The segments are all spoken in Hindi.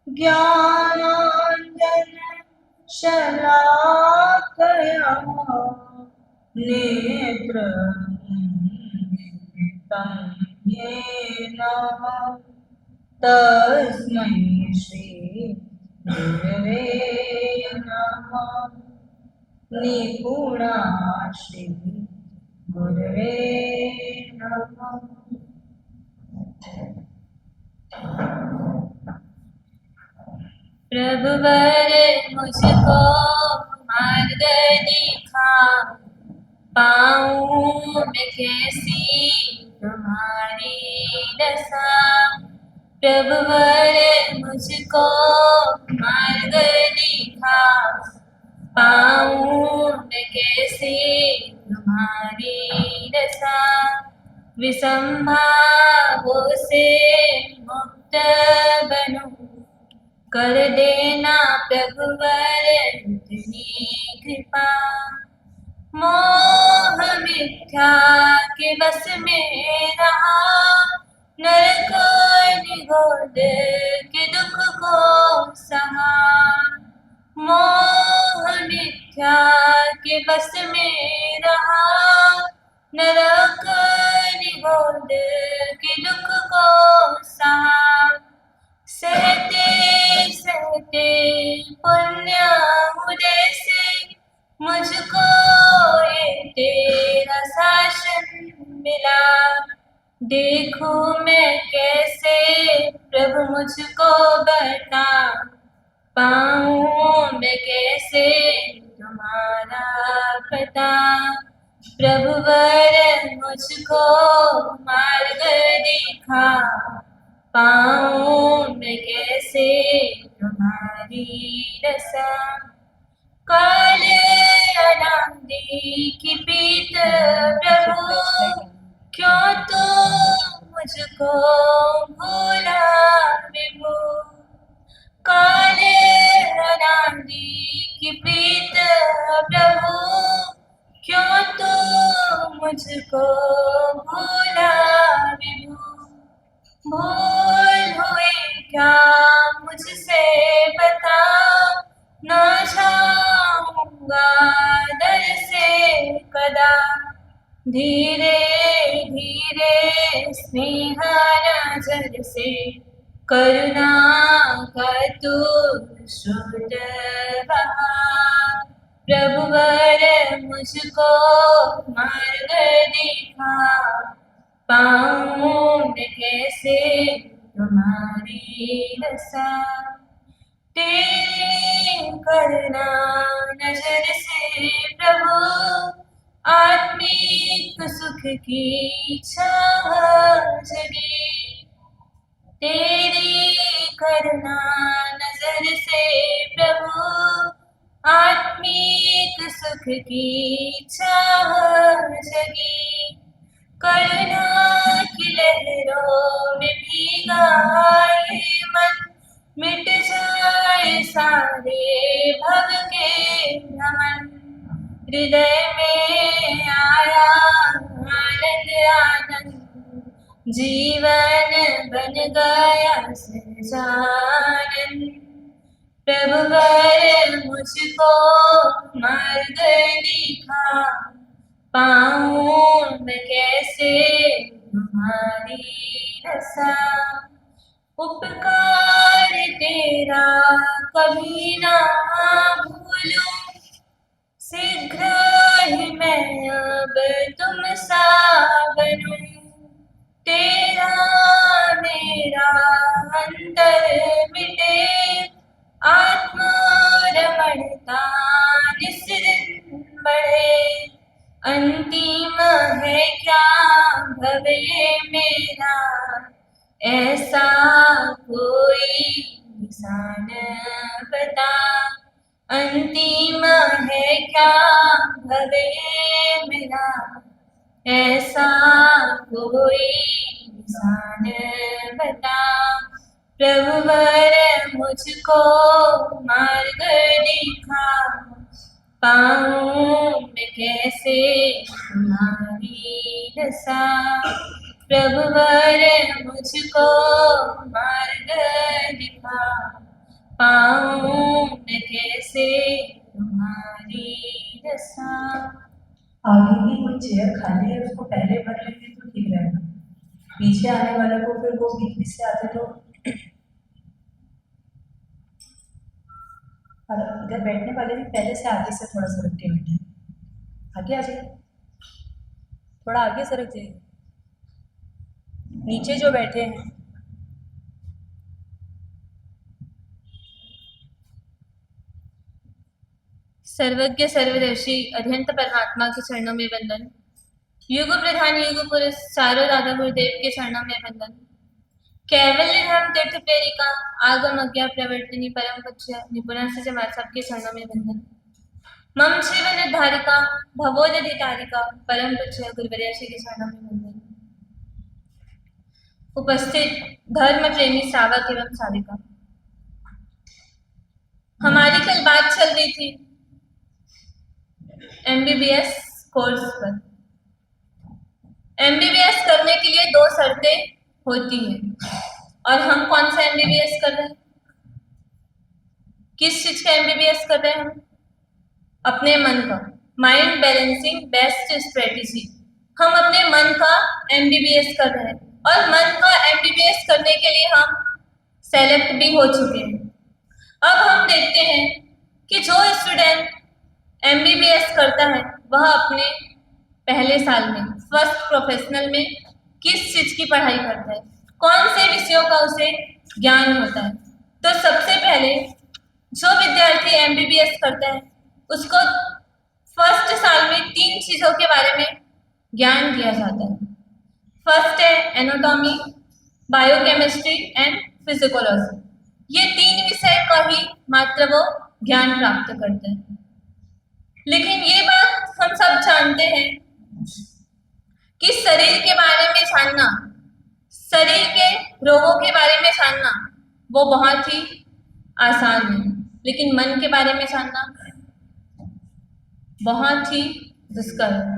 ज्ञानाञ्जन शलाकया नेत्रं येन तस्मै श्री गुरवे नमः। निपुणाश्री गुरवे नमः। प्रभुवर मुझको मार्ग दिखा, पाऊँ मैं कैसी तुम्हारी दशा। प्रभुवर मुझको मार्ग दिखा, पाऊँ मैं कैसे तुम्हारी दशा। विसंभावों से मुक्त बनूं, कर देना प्रभुवर इतनी कृपा। मोह मिथ्या के बस में रहा, नरक निगोद के दुख को सहा। मोह मिथ्या के बस में रहा, नरक निगोद के दुख को सहा। सहते सहते पुण्य उदय से मुझको ये तेरा शासन मिला। देखूं मैं कैसे प्रभु मुझको बता, पाऊँ मैं कैसे तुम्हारा पता। प्रभुवर मुझको मार्ग दिखा, पाऊँ मैं कैसे तुम्हारी रसा। काले अनादि की प्रीत प्रभु, क्यों तो मुझको भूला विभु। काले अनादि की प्रीत प्रभु, क्यों तो मुझको भूला विभु। भूल हुई क्या मुझसे बता, न जाऊंगा दर से कदा। धीरे धीरे स्नेह नजर से करुणा का तू शुद्ध बहा। प्रभुवर मुझको मार्ग दिखा, पाऊँ मैं कैसे तुम्हारी रसा। तेरी करुणा नजर से प्रभु, आत्मिक सुख की चाह जगी। तेरी करुणा नजर से प्रभु, आत्मिक सुख की चाह जगी। करुणा की लहरों में भीगा ये मन, मिट जाए सारे भव के भ्रमण। हृदय में आया आनंद आनंद, जीवन बन गया सहजानंद। प्रभुवर मुझको मार्ग दिखा, पाऊँ मैं कैसे तुम्हारी रसा। उपकार तेरा कभी ना भूलूं, शीघ्र ही मैं अब तुम सा बनूं। तेरा मेरा अंतर मिटे, आत्मरमणता निस दिन बढ़े। अंतिम है क्या भव ये मेरा, ऐसा कोई निशान बता। अंतिम है क्या भव ये मेरा, ऐसा कोई निशान बता। प्रभुवर मुझको मार्ग दिखा, पाऊँ मैं कैसे तुम्हारी रसा। प्रभुवर मुझको मार्ग दिखा, बताऊं मैं कैसे तुम्हारी रसा। आगे की कोई चेयर खाली है, उसको पहले भर लेंगे तो ठीक रहेगा। पीछे आने वाले को फिर वो बीच बीच से आते तो। और इधर बैठने वाले भी पहले से आगे से थोड़ा सरक के बैठे। आगे आ जाइए, थोड़ा आगे सरक जाइए। नीचे जो बैठे हैं सर्वज्ञ सर्वदर्शी अध्यंत परमात्मा के चरणों में वंदन। युग प्रधान युग पुरुष चारों राधा गुरुदेव के चरणों में वंदन। कैवल्य धर्म तीर्थ प्रेरिका आगम अज्ञा प्रवर्तिनी परम पूज्य निपुण से जमात सबके चरणों में वंदन। मम शिव निर्धारिका भवोदधि तारिका परम पूज्य गुरुवर्य श्री के चरणों में वंदन। उपस्थित धर्म प्रेमी श्रावक एवं साविका, हमारी कल बात चल रही थी MBBS कोर्स पर। MBBS करने के लिए 2 शर्तें होती हैं, और हम कौन सा MBBS कर रहे हैं? किस चीज का MBBS कर रहे हैं हम? अपने मन का माइंड बैलेंसिंग बेस्ट स्ट्रेटेजी। हम अपने मन का MBBS कर रहे हैं, और मन का MBBS करने के लिए हम सेलेक्ट भी हो चुके हैं। अब हम देखते हैं कि जो स्टूडेंट MBBS करता है वह अपने पहले साल में फर्स्ट प्रोफेशनल में किस चीज की पढ़ाई करता है, कौन से विषयों का उसे ज्ञान होता है। तो सबसे पहले जो विद्यार्थी MBBS करता है उसको फर्स्ट साल में 3 चीजों के बारे में ज्ञान दिया जाता है। फर्स्ट है एनाटॉमी, बायोकेमिस्ट्री एंड फिजिकोलॉजी। ये 3 विषय का ही मात्र वो ज्ञान प्राप्त करते हैं। लेकिन ये बात हम सब जानते हैं कि शरीर के बारे में जानना, शरीर के रोगों के बारे में जानना वो बहुत ही आसान है, लेकिन मन के बारे में जानना बहुत ही दुष्कर है।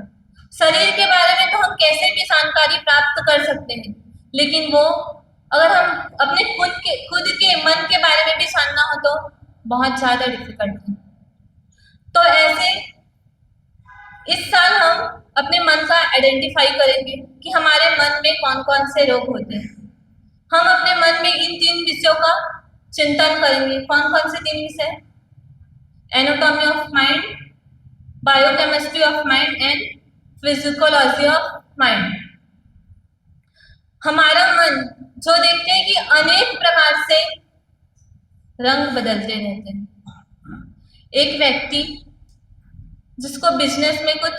शरीर के बारे में तो हम कैसे भी जानकारी प्राप्त कर सकते हैं, लेकिन वो अगर हम अपने खुद के मन के बारे में भी जानना हो तो बहुत ज़्यादा डिफिकल्ट है। तो ऐसे इस साल हम अपने मन का आइडेंटिफाई करेंगे कि हमारे मन में कौन कौन से रोग होते हैं। हम अपने मन में इन 3 विषयों का चिंतन करेंगे। कौन कौन से 3 विषय? Anatomy of mind, biochemistry of mind and physiology of mind. हमारा मन जो देखते हैं कि अनेक प्रकार से रंग बदलते रहते हैं। एक व्यक्ति जिसको बिजनेस में कुछ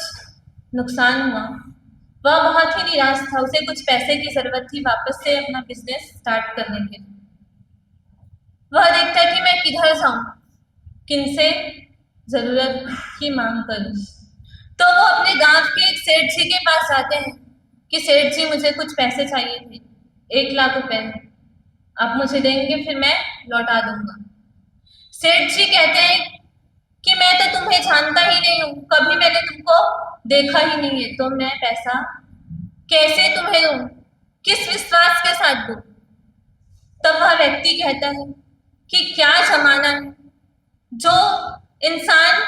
नुकसान हुआ, वह बहुत ही निराश था। उसे कुछ पैसे की जरूरत थी वापस से अपना बिजनेस स्टार्ट करने के लिए। वह देखता है कि मैं किधर जाऊं, किनसे जरूरत की मांग करूं। तो वो अपने गांव के एक सेठ जी के पास जाते हैं कि सेठ जी मुझे कुछ पैसे चाहिए थे, 1 लाख रुपए आप मुझे देंगे, फिर मैं लौटा दूंगा। सेठ जी कहते हैं कि मैं तो तुम्हें जानता ही नहीं हूँ, कभी मैंने तुमको देखा ही नहीं है, तो मैं पैसा कैसे तुम्हें दूं, किस विश्वास के साथ दूं। तब वह व्यक्ति कहता है कि क्या जमाना है, जो इंसान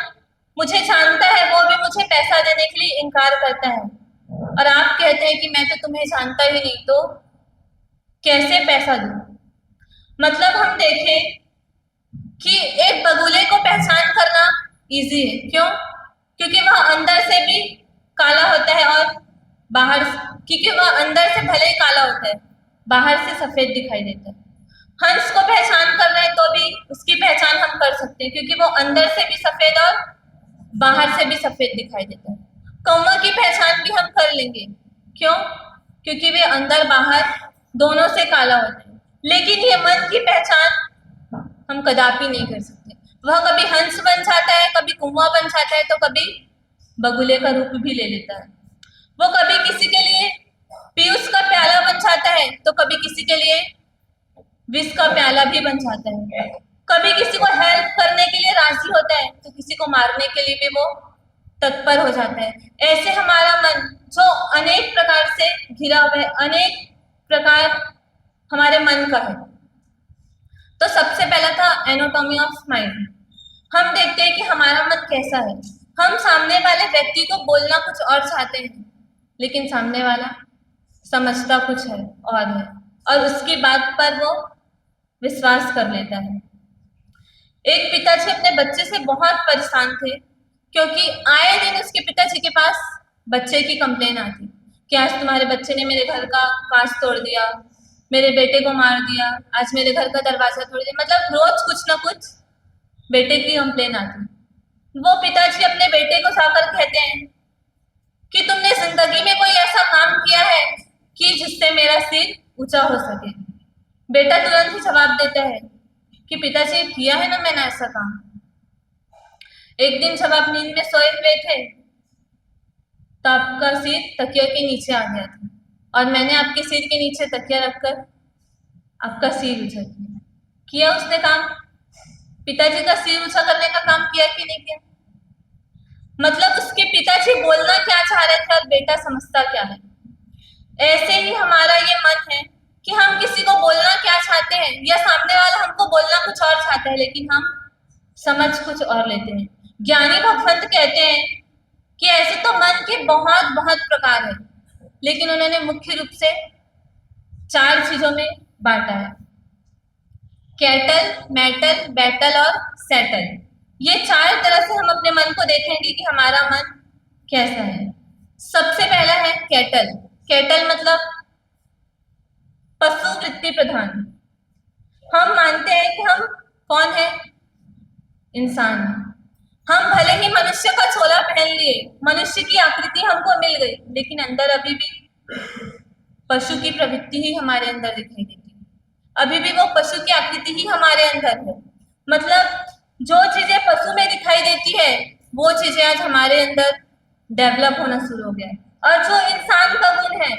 मुझे जानता है वो भी मुझे पैसा देने के लिए इनकार करता है, और आप कहते हैं कि मैं तो तुम्हें जानता ही नहीं, तो कैसे पैसा दूं। मतलब हम देखें कि एक बगुले को पहचान करना इजी है। क्यों? क्योंकि वह अंदर से भी काला होता है और बाहर, क्योंकि वह अंदर से भले ही काला होता है, बाहर से सफेद दिखाई देता है। हंस को पहचान करना है तो भी उसकी पहचान हम कर सकते हैं, क्योंकि वो अंदर से भी सफेद और बाहर से भी सफेद दिखाई देता है। कौवा की पहचान भी हम कर लेंगे। क्यों? क्योंकि वे अंदर बाहर दोनों से काला होता है। लेकिन ये मन की पहचान हम कदापि नहीं कर सकते। वह कभी हंस बन जाता है, कभी कौवा बन जाता है, तो कभी बगुले का रूप भी ले लेता है। वो कभी किसी के लिए पीयूष का प्याला बन जाता है, तो कभी किसी के लिए विष का प्याला भी बन जाता है। कभी किसी को हेल्प करने के लिए राजी होता है, तो किसी को मारने के लिए भी वो तत्पर हो जाता है। ऐसे हमारा मन जो अनेक प्रकार से घिरा हुआ है, अनेक प्रकार हमारे मन का है। तो सबसे पहला था एनाटॉमी ऑफ माइंड। हम देखते हैं कि हमारा मन कैसा है। हम सामने वाले व्यक्ति को बोलना कुछ और चाहते हैं, लेकिन सामने वाला समझता कुछ है और है, और उसकी बात पर वो विश्वास कर लेता है। एक पिताजी अपने बच्चे से बहुत परेशान थे, क्योंकि आए दिन उसके पिताजी के पास बच्चे की कंप्लेन आती कि आज तुम्हारे बच्चे ने मेरे घर का कांच तोड़ दिया, मेरे बेटे को मार दिया, आज मेरे घर का दरवाजा तोड़ दिया। मतलब रोज कुछ ना कुछ बेटे की कंप्लेन आती। वो पिताजी अपने बेटे को जाकर कहते हैं कि तुमने जिंदगी में कोई ऐसा काम किया है कि जिससे मेरा सिर ऊंचा हो सके। बेटा तुरंत ही जवाब देता है कि पिताजी किया है ना मैंने ऐसा काम। एक दिन जब आप नींद में सोए हुए थे तो आपका सिर तकिया के नीचे आ गया था, और मैंने आपके सिर के नीचे तकिया रखकर आपका सिर ऊंचा किया। किया उसने काम? पिताजी का सिर ऊंचा करने का काम किया कि नहीं किया? मतलब उसके पिताजी बोलना क्या चाह रहे थे और बेटा समझता क्या है। ऐसे ही हमारा ये मन है कि हम किसी को बोलना क्या चाहते हैं, या सामने वाला हमको बोलना कुछ और चाहता है, लेकिन हम समझ कुछ और लेते हैं। ज्ञानी भगवंत कहते हैं कि ऐसे तो मन के बहुत बहुत प्रकार है, लेकिन उन्होंने मुख्य रूप से 4 चीजों में बांटा है: कैटल, मेटल, बैटल और सेटल। ये 4 तरह से हम अपने मन को देखेंगे कि हमारा मन कैसा है। सबसे पहला है कैटल। कैटल मतलब पशु वृत्ति प्रधान। हम मानते हैं कि हम कौन है? इंसान। हम भले ही मनुष्य का चोला पहन लिए, मनुष्य की आकृति हमको मिल गई, लेकिन अंदर अभी भी पशु की प्रवृत्ति ही हमारे अंदर दिखाई देती है। अभी भी वो पशु की आकृति ही हमारे अंदर है। मतलब जो चीजें पशु में दिखाई देती है, वो चीजें आज हमारे अंदर डेवलप होना शुरू हो गया है। और जो इंसान का गुण है,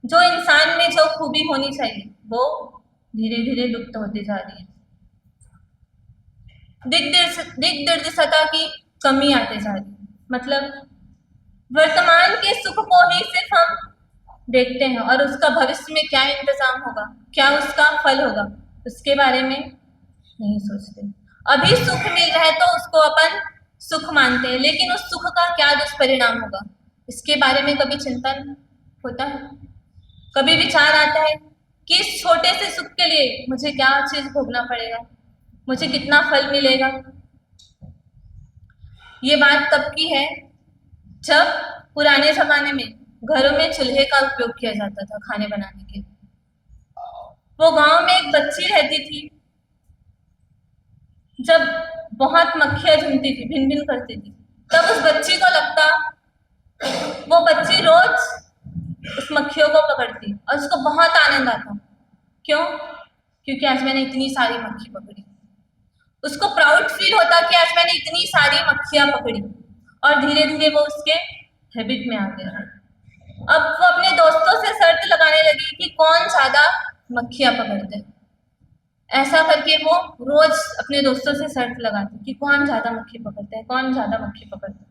जो इंसान में जो खूबी होनी चाहिए, वो धीरे धीरे लुप्त होती जा रही है। दिग्दर्शिता की कमी आते जा रही है। मतलब वर्तमान के सुख को ही सिर्फ हम देखते हैं, और उसका भविष्य में क्या इंतजाम होगा, क्या उसका फल होगा, उसके बारे में नहीं सोचते। अभी सुख मिल रहा है तो उसको अपन सुख मानते हैं, लेकिन उस सुख का क्या दुष्परिणाम होगा, इसके बारे में कभी चिंतन होता है? कभी विचार आता है कि इस छोटे से सुख के लिए मुझे क्या चीज भोगना पड़ेगा, मुझे कितना फल मिलेगा? ये बात तब की है जब पुराने जमाने में घरों में चूल्हे का उपयोग किया जाता था खाने बनाने के। वो गांव में एक बच्ची रहती थी, जब बहुत मक्खियां झूमती थी, भिन भिन करती थी, तब उस बच्ची को लगता, वो बच्ची रोज उस मक्खियों को पकड़ती और उसको बहुत आनंद आता। क्यों? क्योंकि आज मैंने इतनी सारी मक्खी पकड़ी। उसको प्राउड फील होता कि आज मैंने इतनी सारी मक्खियां पकड़ी, और धीरे धीरे वो उसके हैबिट में आ गया। अब वो अपने दोस्तों से शर्त लगाने लगी कि कौन ज्यादा मक्खियां पकड़ते हैं। ऐसा करके वो रोज अपने दोस्तों से शर्त लगाती कि कौन ज्यादा मक्खी पकड़ते हैं, कौन ज्यादा मक्खी पकड़ते हैं।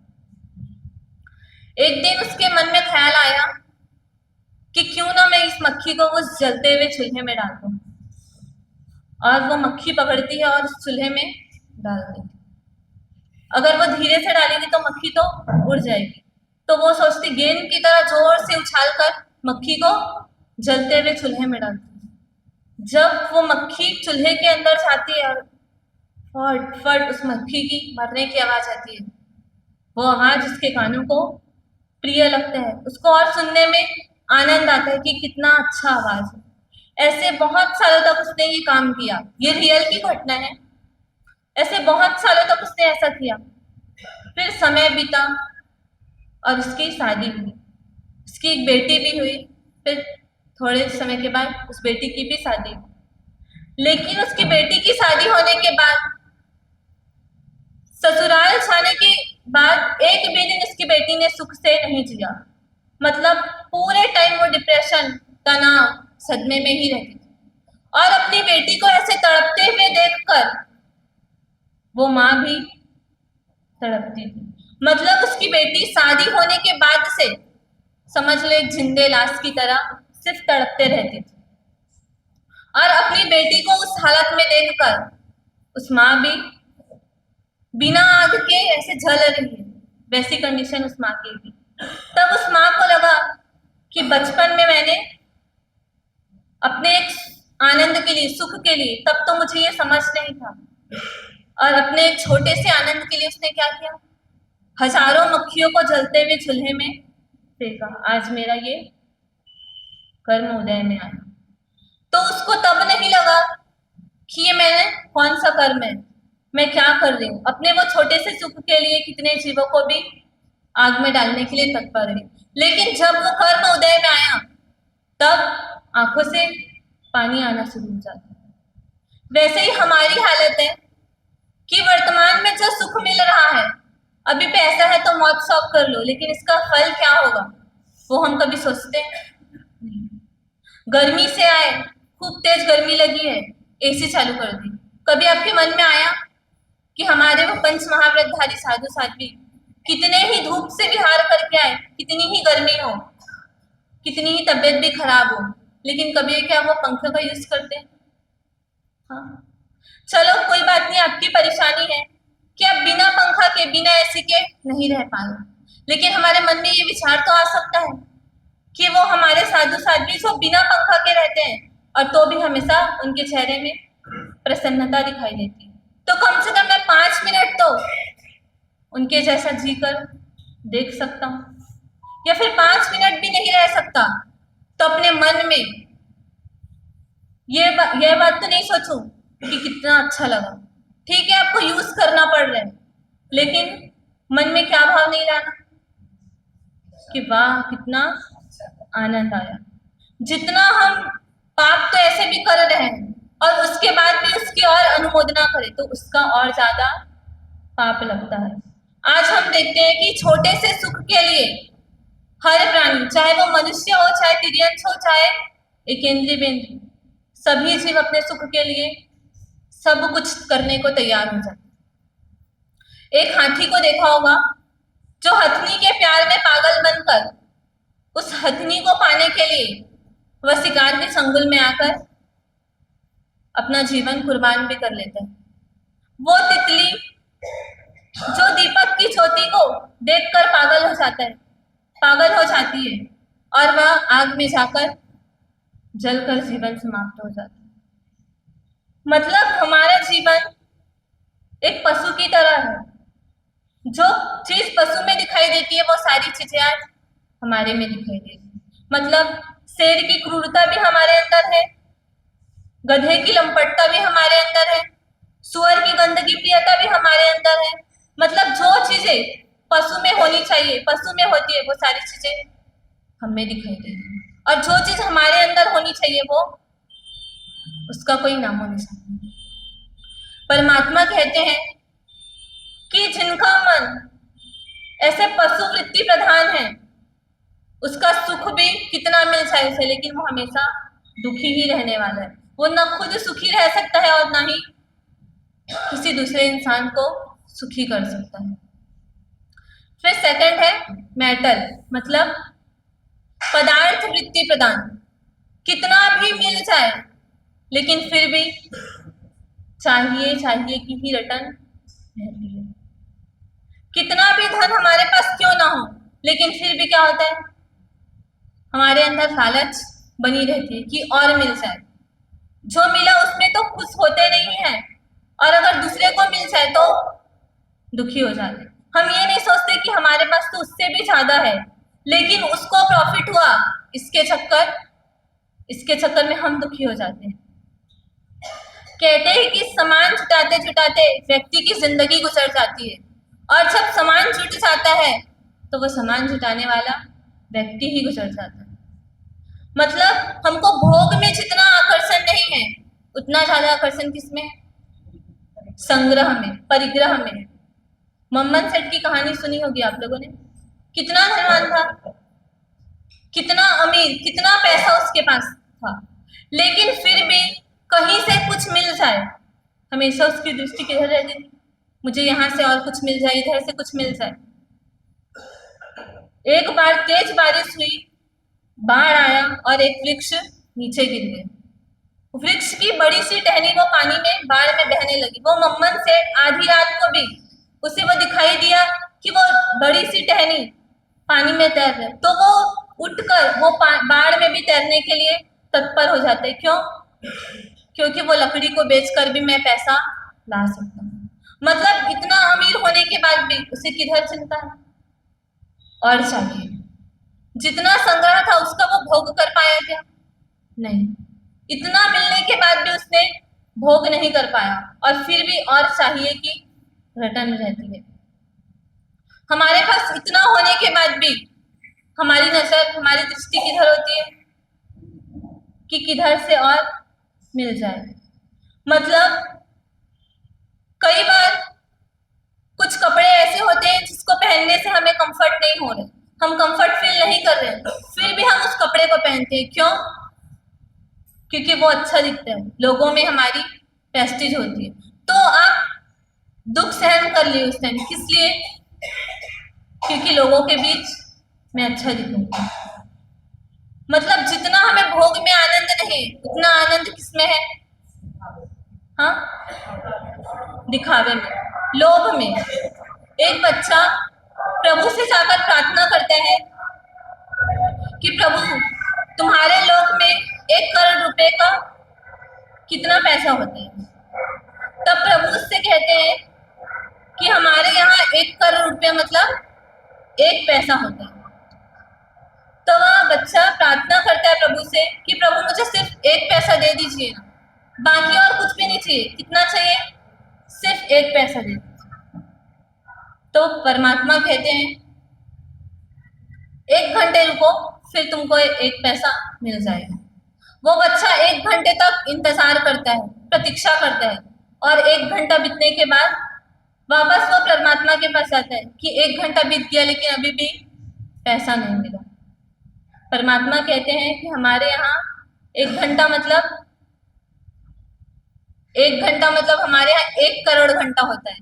एक दिन उसके मन में ख्याल आया कि क्यों ना मैं इस मक्खी को उस जलते हुए चूल्हे में डाल दूं, और वो मक्खी पकड़ती है और उस चूल्हे में डाल देती। अगर वो धीरे से डालेगी तो मक्खी तो उड़ जाएगी, तो वो सोचती गेंद की तरह जोर से उछाल कर मक्खी को जलते हुए चूल्हे में डालती। जब वो मक्खी चूल्हे के अंदर जाती है और फट फट उस मक्खी की मरने की आवाज आती है, वो आवाज उसके कानों को प्रिय लगता है, उसको और सुनने में आनंद आता है कि कितना अच्छा आवाज है। ऐसे बहुत सालों तक उसने ये काम किया, ये रियल की घटना है। ऐसे बहुत सालों तक उसने ऐसा किया। फिर समय बीता और उसकी शादी हुई, उसकी एक बेटी भी हुई। फिर थोड़े समय के बाद उस बेटी की भी शादी हुई। लेकिन उसकी बेटी की शादी होने के बाद, ससुराल जाने के बाद एक भी दिन उसकी बेटी ने सुख से नहीं जिया। मतलब पूरे टाइम वो डिप्रेशन, तनाव, सदमे में ही रहती थी। और अपनी बेटी को ऐसे तड़पते हुए देखकर वो माँ भी तड़पती थी। मतलब उसकी बेटी शादी होने के बाद से समझ लो एक जिंदे लाश की तरह सिर्फ तड़पते रहती थी। और अपनी बेटी को उस हालत में देखकर उस माँ भी बिना आग के ऐसे जल रही है, वैसी कंडीशन उस माँ की भी। तब उस माँ को लगा कि बचपन में मैंने अपने एक आनंद के लिए, सुख के लिए, तब तो मुझे ये समझ नहीं था, और अपने एक छोटे से आनंद के लिए उसने क्या किया, हजारों मक्खियों को जलते हुए चूल्हे में फेंका। आज मेरा ये कर्म उदय में आया। तो उसको तब नहीं लगा कि ये मैंने कौन सा कर्म है, मैं क्या कर रही हूँ। अपने वो छोटे से सुख के लिए कितने जीवों को भी आग में डालने के लिए तत्पर है। लेकिन जब वो कर्म उदय में आया, तब आंखों से पानी आना शुरू हो जाता है। वैसे ही हमारी हालत है कि वर्तमान में जो सुख मिल रहा है, अभी पैसा है तो मौत शौक कर लो, लेकिन इसका फल क्या होगा वो हम कभी सोचते हैं? गर्मी से आए, खूब तेज गर्मी लगी है, एसी चालू कर दी। कभी आपके मन में आया कि हमारे वो पंच महाव्रतधारी साधु साध्वी कितने ही धूप से विहार करके आए, कितनी ही गर्मी हो, कितनी ही तबीयत भी खराब हो, लेकिन कभी क्या वो पंखे का यूज करते हैं? हाँ, चलो कोई बात नहीं, आपकी परेशानी है कि आप बिना पंखा के, बिना एसी के नहीं रह पा रहे, लेकिन हमारे मन में ये विचार तो आ सकता है कि वो हमारे साधु साध्वी जो बिना पंखा के रहते हैं, और तो भी हमेशा उनके चेहरे में प्रसन्नता दिखाई देती है। तो कम से कम मैं 5 मिनट तो उनके जैसा जीकर देख सकता हूँ, या फिर 5 मिनट भी नहीं रह सकता तो अपने मन में यह बात तो नहीं सोचूं कि कितना अच्छा लगा। ठीक है, आपको यूज करना पड़ रहा है, लेकिन मन में क्या भाव नहीं लाना कि वाह कितना आनंद आया। जितना हम पाप तो ऐसे भी कर रहे हैं, और उसके बाद भी उसकी और अनुमोदना करें तो उसका और ज्यादा पाप लगता है। आज हम देखते हैं कि छोटे से सुख के लिए हर प्राणी, चाहे वो मनुष्य हो, चाहे तिर्यंश हो, चाहे एक इंद्रिय बेंद्रिय, सभी जीव अपने सुख के लिए सब कुछ करने को तैयार हो जाते। एक हाथी को देखा होगा जो हथनी के प्यार में पागल बनकर उस हथनी को पाने के लिए वह शिकार के चंगुल में आकर अपना जीवन कुर्बान भी कर लेता है। वो तितली जो दीपक की ज्योति को देखकर पागल हो जाता है, पागल हो जाती है, और वह आग में जाकर जलकर जीवन समाप्त हो जाता है। मतलब हमारा जीवन एक पशु की तरह है। जो चीज पशु में दिखाई देती है वो सारी चीजें आज हमारे में दिखाई देती है। मतलब शेर की क्रूरता भी हमारे अंदर है, गधे की लंपटता भी हमारे अंदर है, सुअर की गंदगी प्रियता भी हमारे अंदर है। मतलब जो चीजें पशु में होनी चाहिए, पशु में होती है, वो सारी चीजें हमें दिखाई देती है। और जो चीज हमारे अंदर होनी चाहिए वो उसका कोई नामो निशान नहीं। परमात्मा कहते हैं कि जिनका मन ऐसे पशु वृत्ति प्रधान है, उसका सुख भी कितना मिल जाए उसे, लेकिन वो हमेशा दुखी ही रहने वाला है। वो न खुद सुखी रह सकता है और न ही किसी दूसरे इंसान को सुखी कर सकता है। फिर सेकंड है मेटल, मतलब पदार्थ वृत्ति प्रदान। कितना भी मिल जाए लेकिन फिर भी चाहिए चाहिए की ही रटन रहती है। कितना भी धन हमारे पास क्यों ना हो, लेकिन फिर भी क्या होता है, हमारे अंदर लालच बनी रहती है कि और मिल जाए। जो मिला उसमें तो खुश होते नहीं है, और अगर दूसरे को मिल जाए तो दुखी हो जाते। हम ये नहीं सोचते कि हमारे पास तो उससे भी ज्यादा है, लेकिन उसको प्रॉफिट हुआ, इसके चक्कर में हम दुखी हो जाते हैं। कहते हैं कि सामान जुटाते जुटाते व्यक्ति की जिंदगी गुजर जाती है, और जब सामान जुट जाता है तो वो सामान जुटाने वाला व्यक्ति ही गुजर जाता है। मतलब हमको भोग में जितना आकर्षण नहीं है, उतना ज्यादा आकर्षण किसमें है? संग्रह में, परिग्रह में। मम्मन सेठ की कहानी सुनी होगी आप लोगों ने। कितना धनवान था, कितना अमीर, कितना पैसा उसके पास था, लेकिन फिर भी कहीं से कुछ मिल जाए, हमेशा उसकी दृष्टि किधर रहती थी? मुझे यहाँ से और कुछ मिल जाए, इधर से कुछ मिल जाए। एक बार तेज बारिश हुई, बाढ़ आया और एक वृक्ष नीचे गिर गया। वृक्ष की बड़ी सी टहनी वो पानी में बाढ़ में बहने लगी। वो मम्मन सेठ आधी रात को भी उसे वो दिखाई दिया कि वो बड़ी सी टहनी पानी में तैर रहे, तो वो उठकर वो बाढ़ में भी तैरने के लिए तत्पर हो जाते। क्यों? क्योंकि वो लकड़ी को बेचकर भी मैं पैसा ला सकता हूँ। मतलब इतना अमीर होने के बाद भी उसे किधर चिंता है? और चाहिए। जितना संग्रह था उसका वो भोग कर पाया क्या? नहीं। इतना मिलने के बाद भी उसने भोग नहीं कर पाया, और फिर भी और चाहिए कि रटन रहती है। हमारे पास इतना होने के बाद भी हमारी नजर, हमारी दृष्टि किधर होती है? कि किधर से और मिल जाए। मतलब कई बार कुछ कपड़े ऐसे होते हैं जिसको पहनने से हमें कंफर्ट नहीं हो रहे, हम कंफर्ट फील नहीं कर रहे, फिर भी हम उस कपड़े को पहनते हैं। क्यों? क्योंकि वो अच्छा दिखता है, लोगों में हमारी प्रेस्टीज होती है। तो आप दुख सहन कर लिए उस टाइम, किस लिए? क्योंकि लोगों के बीच मैं अच्छा दिखूंगा। मतलब जितना हमें भोग में आनंद नहीं, उतना आनंद किसमें है? हाँ, दिखावे में, लोभ में। एक बच्चा प्रभु से जाकर प्रार्थना करता है कि प्रभु, तुम्हारे लोक में 1 करोड़ रुपए का कितना पैसा होता है? तब प्रभु उससे कहते हैं कि हमारे यहाँ 1 करोड़ रुपया मतलब 1 पैसा होता है। तो वह बच्चा प्रार्थना करता है प्रभु से कि प्रभु मुझे सिर्फ 1 पैसा दे दीजिए, बाकी और कुछ भी नहीं चाहिए। कितना चाहिए? सिर्फ 1 पैसा दे दीजिए। तो परमात्मा कहते हैं 1 घंटे रुको, फिर तुमको 1 पैसा मिल जाएगा। वो बच्चा 1 घंटे तक इंतजार करता है, प्रतीक्षा करता है, और 1 घंटा बीतने के बाद वापस वो परमात्मा के पास आता है कि 1 घंटा बीत गया लेकिन अभी भी पैसा नहीं मिला। परमात्मा कहते हैं कि हमारे यहाँ 1 घंटा मतलब 1 घंटा मतलब हमारे यहाँ 1 करोड़ घंटा होता है।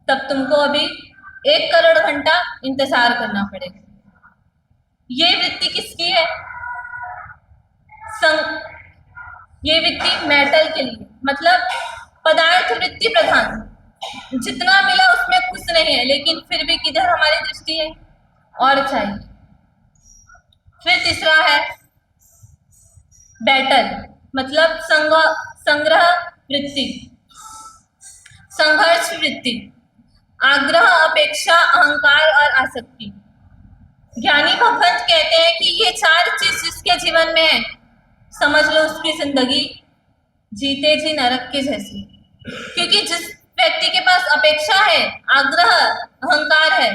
तब तुमको अभी 1 करोड़ घंटा इंतजार करना पड़ेगा। ये वृत्ति किसकी है? ये वृत्ति मेटल के लिए, मतलब पदार्थ वृत्ति प्रधान। जितना मिला उसमें खुश नहीं है, लेकिन फिर भी किधर हमारी दृष्टि है? और चाहिए। फिर तीसरा है बैटल, मतलब संग्रह वृत्ति, संघर्ष वृत्ति, आग्रह, अपेक्षा, अहंकार और आसक्ति। ज्ञानी भगवंत कहते हैं कि ये 4 चीज जिसके जीवन में है, समझ लो उसकी जिंदगी जीते जी नरक के जैसी। क्योंकि जिस व्यक्ति के पास अपेक्षा है, आग्रह, अहंकार है,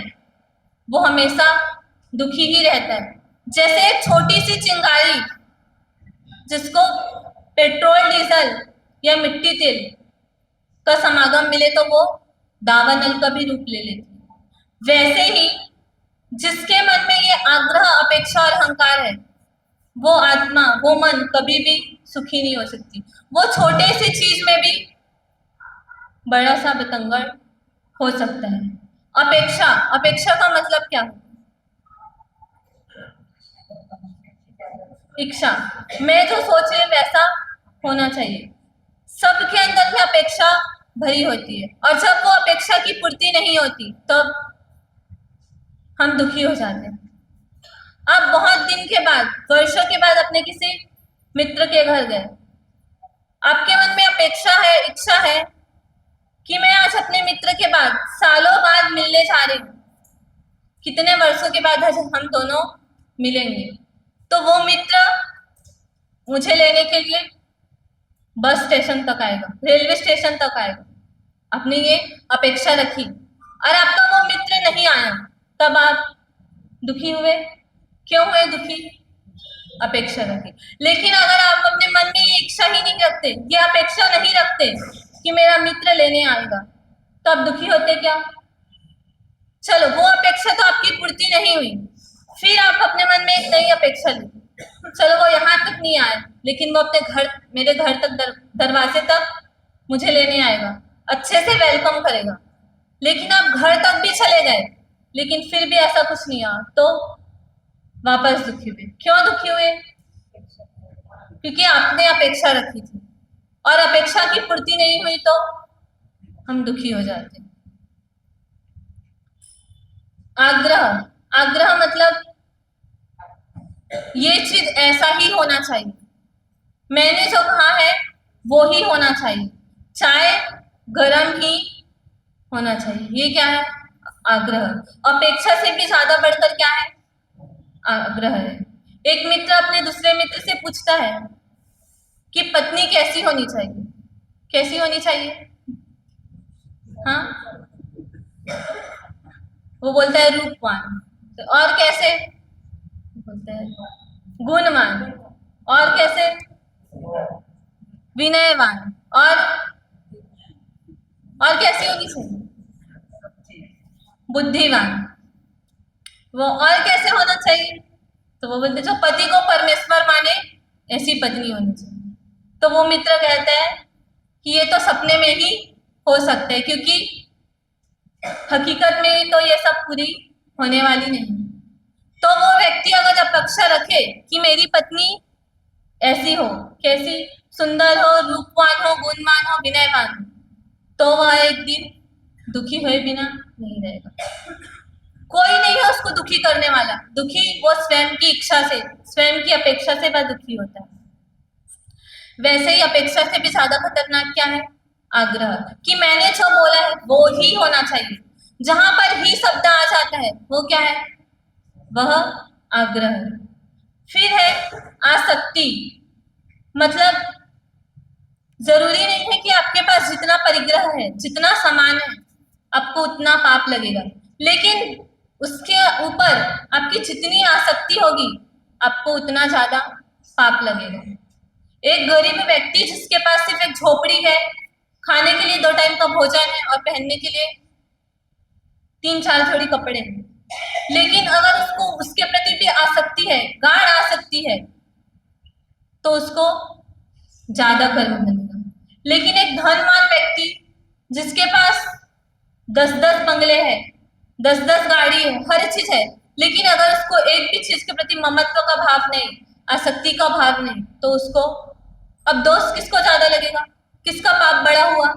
वो हमेशा दुखी ही रहता है। जैसे एक छोटी सी चिंगारी जिसको पेट्रोल, डीजल या मिट्टी तेल का समागम मिले तो वो दावानल का भी रूप ले लेती है। वैसे ही जिसके मन में ये आग्रह, अपेक्षा और अहंकार है, वो आत्मा, वो मन कभी भी सुखी नहीं हो सकती। वो छोटे सी चीज में भी बड़ा सा बतंगड़ हो सकता है। अपेक्षा, अपेक्षा का मतलब क्या है? इच्छा, मैं जो सोच रही वैसा होना चाहिए। सबके अंदर में अपेक्षा भरी होती है, और जब वो अपेक्षा की पूर्ति नहीं होती तब हम दुखी हो जाते हैं। आप बहुत दिन के बाद, वर्षों के बाद अपने किसी मित्र के घर गए, आपके मन में अपेक्षा है, इच्छा है कि मैं आज अपने मित्र के बाद, सालों बाद मिलने जा रही हूँ, कितने वर्षों के बाद हम दोनों मिलेंगे। तो वो मित्र मुझे लेने के लिए बस स्टेशन तक आएगा, रेलवे स्टेशन तक आएगा, आपने ये अपेक्षा रखी, और आपका वो मित्र नहीं आया, तब आप दुखी हुए। क्यों हुए दुखी? अपेक्षा रखी। लेकिन अगर आप अपने मन में ये इच्छा ही नहीं रखते, ये अपेक्षा नहीं रखते कि मेरा मित्र लेने आएगा, तो आप दुखी होते क्या? चलो, वो अपेक्षा तो आपकी पूर्ति नहीं हुई, फिर आप अपने मन में एक नई अपेक्षा ली। चलो, वो यहाँ तक नहीं आया, लेकिन वो अपने घर, मेरे घर तक, दरवाजे तक मुझे लेने आएगा, अच्छे से वेलकम करेगा। लेकिन आप घर तक भी चले गए, लेकिन फिर भी ऐसा कुछ नहीं आया, तो वापस दुखी हुए। क्यों दुखी हुए? क्योंकि आपने अपेक्षा रखी थी। और अपेक्षा की पूर्ति नहीं हुई तो हम दुखी हो जाते हैं। आग्रह, आग्रह मतलब ये चीज ऐसा ही होना चाहिए, मैंने जो कहा है वो ही होना चाहिए, चाहे गरम ही होना चाहिए। ये क्या है? आग्रह। अपेक्षा से भी ज्यादा बढ़कर क्या है? आग्रह है। एक मित्र अपने दूसरे मित्र से पूछता है कि पत्नी कैसी होनी चाहिए? कैसी होनी चाहिए? हाँ, वो बोलता है रूपवान। तो और कैसे? बोलता है गुणवान। और कैसे? विनयवान। और कैसी होनी चाहिए? बुद्धिमान। वो और कैसे होना चाहिए? तो वो बोलते जो पति को परमेश्वर माने ऐसी पत्नी होनी चाहिए। तो वो मित्र कहता है कि ये तो सपने में ही हो सकते हैं, क्योंकि हकीकत में तो ये सब पूरी होने वाली नहीं। तो वो व्यक्ति अगर अपेक्षा रखे कि मेरी पत्नी ऐसी हो, कैसी? सुंदर हो, रूपवान हो, गुणवान हो, विनयवान हो, तो वह एक दिन दुखी हुए बिना नहीं रहेगा। कोई नहीं है उसको दुखी करने वाला। दुखी वो स्वयं की इच्छा से, स्वयं की अपेक्षा से वह दुखी होता है। वैसे ही अपेक्षा से भी ज्यादा खतरनाक क्या है? आग्रह, कि मैंने जो बोला है वो ही होना चाहिए। जहां पर ही शब्द आ जाता है वो क्या है? वह आग्रह है। फिर है आसक्ति, मतलब जरूरी नहीं है कि आपके पास जितना परिग्रह है, जितना सामान है, आपको उतना पाप लगेगा, लेकिन उसके ऊपर आपकी जितनी आसक्ति होगी आपको उतना ज्यादा पाप लगेगा। एक गरीब व्यक्ति जिसके पास सिर्फ एक झोपड़ी है, खाने के लिए 2 टाइम का भोजन है और पहनने के लिए 3-4 जोड़ी कपड़े हैं, लेकिन अगर उसको उसके प्रति भी आसक्ति है, गाढ़ आसक्ति है, तो उसको ज्यादा कर्म मिलेगा। लेकिन एक धनवान व्यक्ति जिसके पास 10-10 बंगले हैं, 10-10 गाड़ी है, हर चीज है, लेकिन अगर उसको एक भी चीज के प्रति ममत्व का भाव नहीं, आसक्ति का भाव नहीं, तो उसको अब दोष किसको ज्यादा लगेगा? किसका पाप बड़ा हुआ?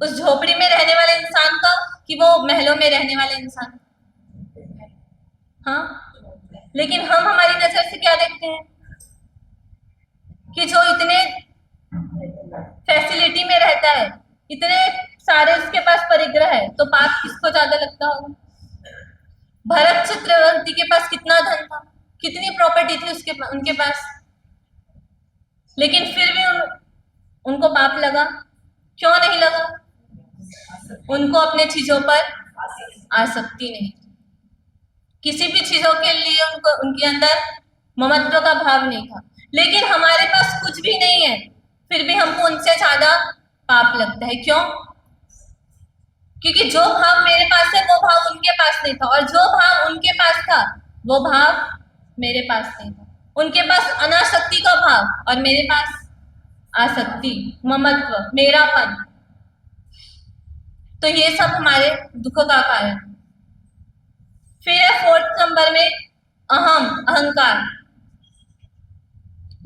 उस झोपड़ी में रहने वाले इंसान का कि वो महलों में रहने वाले इंसान? हाँ, लेकिन हम हमारी नजर से क्या देखते हैं कि जो इतने फैसिलिटी में रहता है, इतने सारे उसके पास परिग्रह है, तो पाप किसको ज्यादा लगता होगा? भरत चक्रवर्ती के पास कितना धन था, कितनी प्रॉपर्टी थी उनके पास, लेकिन फिर भी उनको पाप लगा। क्यों नहीं लगा? उनको अपने चीजों पर आसक्ति नहीं, किसी भी चीजों के लिए उनको उनके अंदर ममत्व का भाव नहीं था। लेकिन हमारे पास कुछ भी नहीं है, फिर भी हमको उनसे ज्यादा पाप लगता है। क्यों? क्योंकि जो भाव मेरे पास है वो भाव उनके पास नहीं था, और जो भाव उनके पास था वो भाव मेरे पास नहीं था। उनके पास अनासक्ति का भाव और मेरे पास आसक्ति, ममत्व, मेरापन। तो ये सब हमारे दुख का कारण। फिर है 4th नंबर में अहम, अहंकार।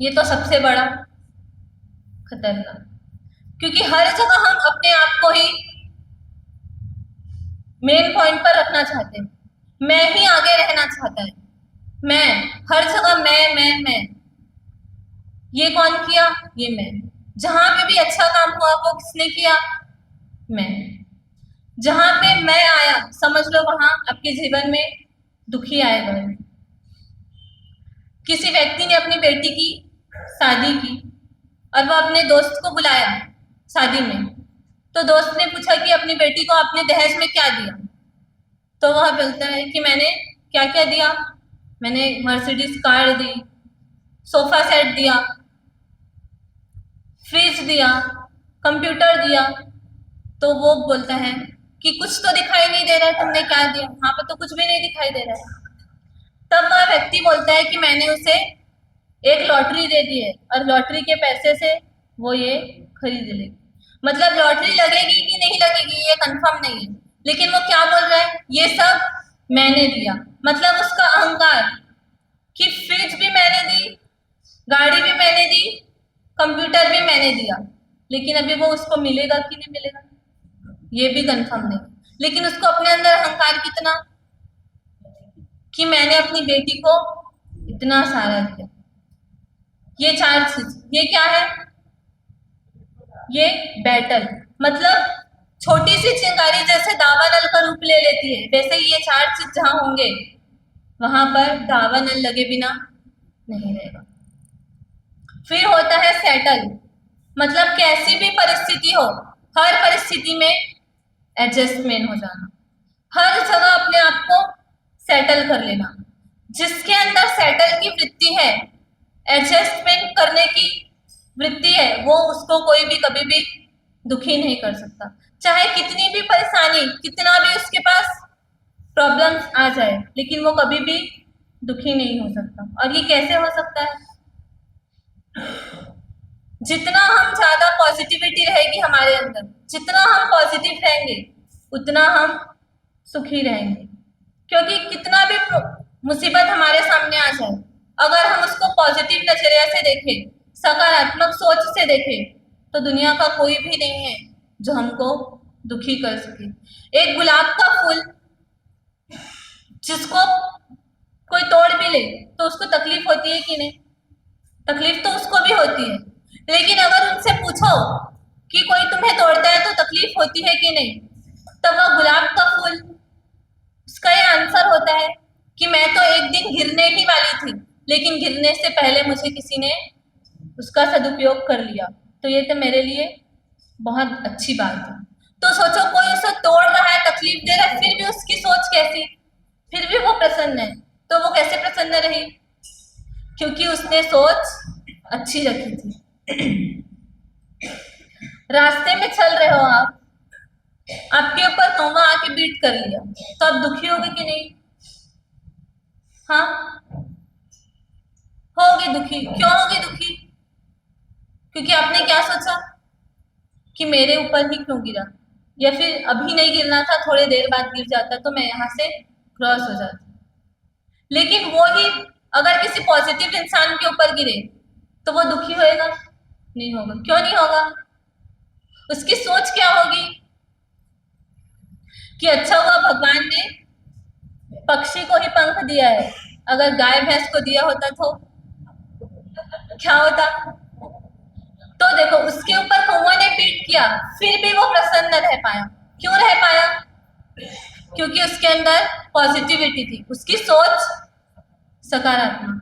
ये तो सबसे बड़ा खतरनाक, क्योंकि हर जगह हम अपने आप को ही मेन पॉइंट पर रखना चाहते हैं, मैं ही आगे रहना चाहता है, मैं, हर जगह मैं। ये कौन किया? ये मैं। जहां पे भी अच्छा काम हुआ वो किसने किया? मैं। जहां पे मैं आया, समझ लो वहां आपके जीवन में दुखी आएगा। किसी व्यक्ति ने अपनी बेटी की शादी की और वह अपने दोस्त को बुलाया शादी में, तो दोस्त ने पूछा कि अपनी बेटी को आपने दहेज में क्या दिया? तो वह बोलता है कि मैंने क्या क्या दिया, मैंने मर्सिडीज कार दी, सोफा सेट दिया, फ्रिज दिया, कंप्यूटर दिया। तो वो बोलता है कि कुछ तो दिखाई नहीं दे रहा है, तुमने क्या दिया? वहां पर तो कुछ भी नहीं दिखाई दे रहा है। तब वह व्यक्ति बोलता है कि मैंने उसे एक लॉटरी दे दी है और लॉटरी के पैसे से वो ये खरीद लेगी। मतलब लॉटरी लगेगी कि नहीं लगेगी ये कंफर्म नहीं है, लेकिन वो क्या बोल रहा है? ये सब मैंने दिया। मतलब उसका अहंकार कि फ्रिज भी मैंने दी, गाड़ी भी मैंने दी, कंप्यूटर भी मैंने दिया, लेकिन अभी वो उसको मिलेगा कि नहीं मिलेगा ये भी कंफर्म नहीं। लेकिन उसको अपने अंदर अहंकार कितना कि मैंने अपनी बेटी को इतना सारा दिया। ये चार चीज, ये क्या है? ये बैटल, मतलब छोटी सी चिंगारी जैसे दावानल का रूप ले लेती है, वैसे ही ये चार चीज जहां होंगे वहां पर दावानल लगे बिना नहीं रहेगा। फिर होता है सेटल, मतलब कैसी भी परिस्थिति हो, हर परिस्थिति में एडजस्टमेंट हो जाना, हर जगह अपने आप को सेटल कर लेना। जिसके अंदर सेटल की वृत्ति है, एडजस्टमेंट करने की वृत्ति है, वो उसको कोई भी कभी भी दुखी नहीं कर सकता। चाहे कितनी भी परेशानी, कितना भी उसके पास प्रॉब्लम्स आ जाए, लेकिन वो कभी भी दुखी नहीं हो सकता। और ये कैसे हो सकता है? जितना हम ज्यादा पॉजिटिविटी रहेगी हमारे अंदर, जितना हम पॉजिटिव रहेंगे, उतना हम सुखी रहेंगे। क्योंकि कितना भी मुसीबत हमारे सामने आ जाए, अगर हम उसको पॉजिटिव नजरिया से देखें, सकारात्मक सोच से देखें, तो दुनिया का कोई भी नहीं है जो हमको दुखी कर सके। एक गुलाब का फूल जिसको कोई तोड़ भी ले तो उसको तकलीफ होती है कि नहीं? तकलीफ तो उसको भी होती है। लेकिन अगर उनसे पूछो कि कोई तुम्हें तोड़ता है तो तकलीफ होती है कि नहीं, तब वह गुलाब का फूल, उसका ये आंसर होता है कि मैं तो एक दिन गिरने ही वाली थी, लेकिन गिरने से पहले मुझे किसी ने उसका सदुपयोग कर लिया, तो ये तो मेरे लिए बहुत अच्छी बात है। तो सोचो, कोई उसे तोड़ रहा है, तकलीफ दे रहा है, फिर भी उसकी सोच कैसी, फिर भी वो प्रसन्न है। तो वो कैसे प्रसन्न रही? क्योंकि उसने सोच अच्छी रखी थी। रास्ते में चल रहे हो आप, आपके ऊपर कौवा आके बीट कर लिया, तो आप दुखी होगे कि नहीं? हाँ, होगे दुखी। क्यों होगे दुखी? क्योंकि आपने क्या सोचा कि मेरे ऊपर ही क्यों गिरा, या फिर अभी नहीं गिरना था, थोड़ी देर बाद गिर जाता तो मैं यहाँ से क्रॉस हो जाती। लेकिन वो ही अगर किसी पॉजिटिव इंसान के ऊपर गिरे तो वो दुखी होएगा? नहीं होगा। क्यों नहीं होगा? उसकी सोच क्या होगी कि अच्छा हुआ भगवान ने पक्षी को ही पंख दिया है, अगर गाय भैंस को दिया होता तो क्या होता? तो देखो, उसके ऊपर कौवा ने पीट किया, फिर भी वो प्रसन्न रह पाया। क्यों रह पाया? क्योंकि उसके अंदर पॉजिटिविटी थी, उसकी सोच सकारात्मक।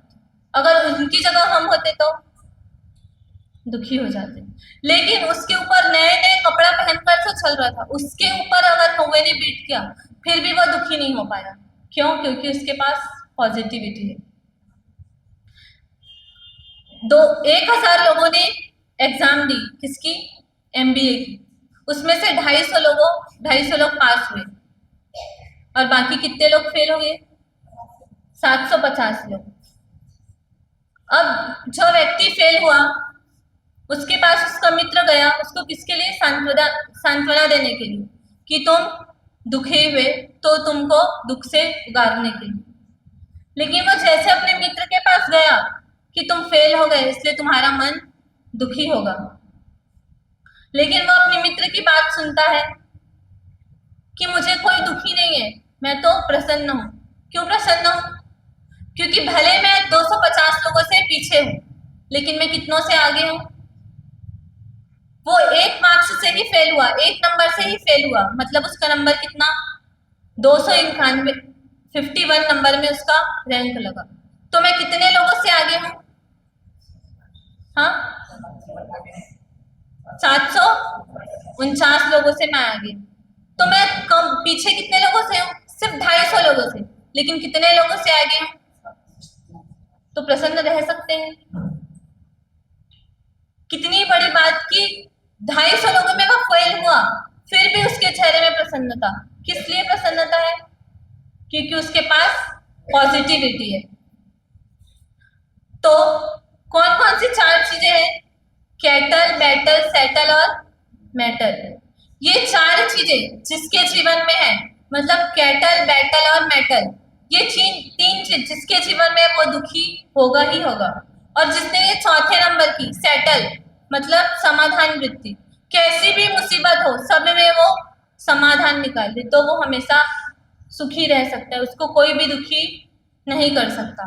अगर उनकी जगह हम होते तो दुखी हो जाते। लेकिन उसके ऊपर नए नए कपड़ा पहनकर तो चल रहा था, उसके ऊपर अगर कौवे ने बीट किया फिर भी वो दुखी नहीं हो पाया। क्यों? क्योंकि उसके पास पॉजिटिविटी है। 1000 लोगों ने एग्जाम दी, किसकी? MBA की। उसमें से 250 लोग पास हुए, और बाकी कितने लोग फेल हुए? 750 लोग। अब जो व्यक्ति फेल हुआ, उसके पास उसका मित्र गया, उसको किसके लिए? सांत्वना देने के लिए, कि तुम दुखे हुए तो तुमको दुख से उगारने के लिए। लेकिन वो जैसे अपने मित्र के पास गया कि तुम फेल हो गए इसलिए तुम्हारा मन दुखी होगा, लेकिन वो अपने मित्र की बात सुनता है कि मुझे कोई दुखी नहीं है, मैं तो प्रसन्न हूं। क्यों प्रसन्न हूं? क्योंकि भले मैं 250 लोगों से पीछे हूं, लेकिन मैं कितनों से आगे हूं? वो 1 मार्क्स से ही फेल हुआ, 1 नंबर से ही फेल हुआ, मतलब उसका नंबर कितना? 291, 51 नंबर में उसका रैंक लगा। तो मैं कितने लोगों से आगे हूं? हाँ, 749 लोगों से मैं आगे। तो मैं कम पीछे कितने लोगों से हूँ? सिर्फ 250 लोगों से। लेकिन कितने लोगों से आगे हूँ? तो प्रसन्न रह सकते हैं। कितनी बड़ी बात की 250 लोगों में वो फेल हुआ, फिर भी उसके चेहरे में प्रसन्नता। किस लिए प्रसन्नता है? क्योंकि उसके पास पॉजिटिविटी है। तो कौन कौन सी 4 चीजें हैं? कैटल, बैटल, सेटल और मैटर। ये 4 चीजें जिसके जीवन में है, मतलब कैटल, बैटल और मैटर, ये 3 चीज जिसके जीवन में वो दुखी होगा ही होगा। और जिसने ये चौथे नंबर की सेटल, मतलब समाधान वृत्ति, कैसी भी मुसीबत हो सब में वो समाधान निकाल दे, तो वो हमेशा सुखी रह सकता है, उसको कोई भी दुखी नहीं कर सकता।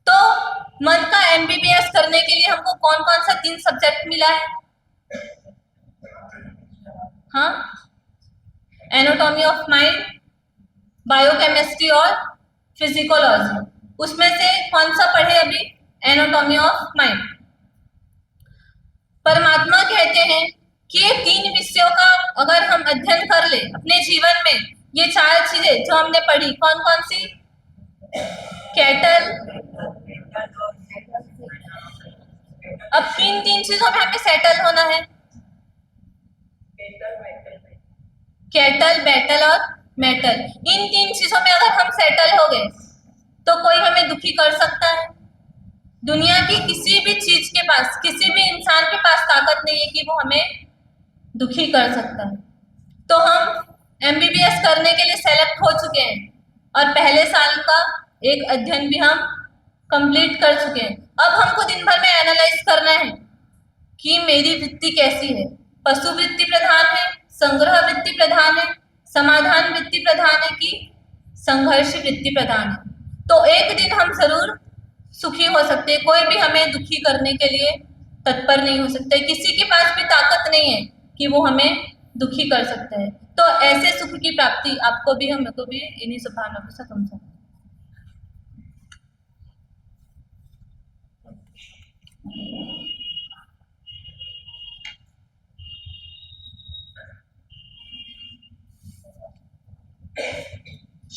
तो मन का एमबीबीएस करने के लिए हमको कौन कौन सा 3 सब्जेक्ट मिला है? हाँ, एनाटॉमी ऑफ माइंड, बायोकेमिस्ट्री और फिजिकोलॉजी। उसमें से कौन सा पढ़े अभी? Anatomy of mind. परमात्मा कहते हैं कि ये 3 विषयों का अगर हम अध्ययन कर ले अपने जीवन में, ये 4 चीजें जो हमने पढ़ी, कौन कौन सी? कैटल। अब किन 3 चीजों में हमें सेटल होना है? कैटल, बैटल और मेटल। इन 3 चीजों में अगर हम सेटल हो गए तो कोई हमें दुखी कर सकता है? दुनिया की किसी भी चीज के पास, किसी भी इंसान के पास ताकत नहीं है कि वो हमें दुखी कर सकता है। तो हम एमबीबीएस करने के लिए सेलेक्ट हो चुके हैं और पहले साल का एक अध्ययन भी हम कंप्लीट कर चुके हैं। अब हमको दिन भर में एनालाइज करना है कि मेरी वृत्ति कैसी है। पशु वृत्ति प्रधान है, संग्रह वृत्ति प्रधान है, समाधान वृत्ति प्रधान है कि संघर्ष वृत्ति प्रधान है। तो एक दिन हम जरूर सुखी हो सकते हैं, कोई भी हमें दुखी करने के लिए तत्पर नहीं हो सकते, किसी के पास भी ताकत नहीं है कि वो हमें दुखी कर सकता है। तो ऐसे सुख की प्राप्ति आपको भी हमें को भी इन्हीं स्वभावों के साथ समझा।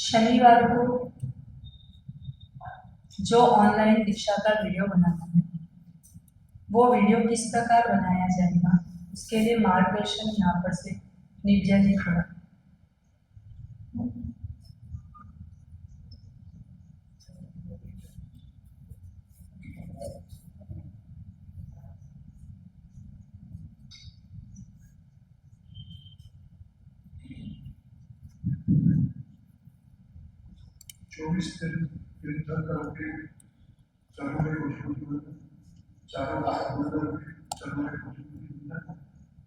शनिवार को जो ऑनलाइन दीक्षा का वीडियो बनाना है, वो वीडियो किस प्रकार बनाया जाएगा, उसके लिए मार्गदर्शन यहाँ पर से निव्या जी थोड़ा। चौबीस दिन कीर्तन करके चरणों में खुशबू, चारों हाथ बोलकर चरणों में खुशबू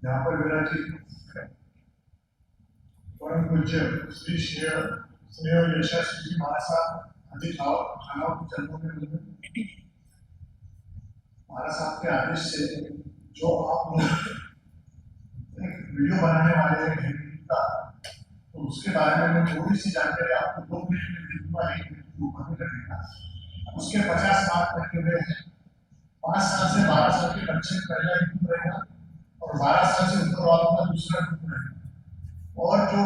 यहाँ पर विराजित परम पूज्य श्री स्नेह यशस्वी जी महाराज आदि खाना चरणों में महाराज साहब के आदेश से जो आप वीडियो बनाने वाले हैं का, तो उसके बारे में मैं थोड़ी सी जानकारी आपको 2 मिनट में दूंगा, 1 मिनट ऊपर में लगेगा। उसके 50 मार्क रखे हुए हैं। 5 साल से 12 साल के बच्चे पहला ग्रुप रहेगा और 12 साल से ऊपर वालों का दूसरा ग्रुप रहेगा। और जो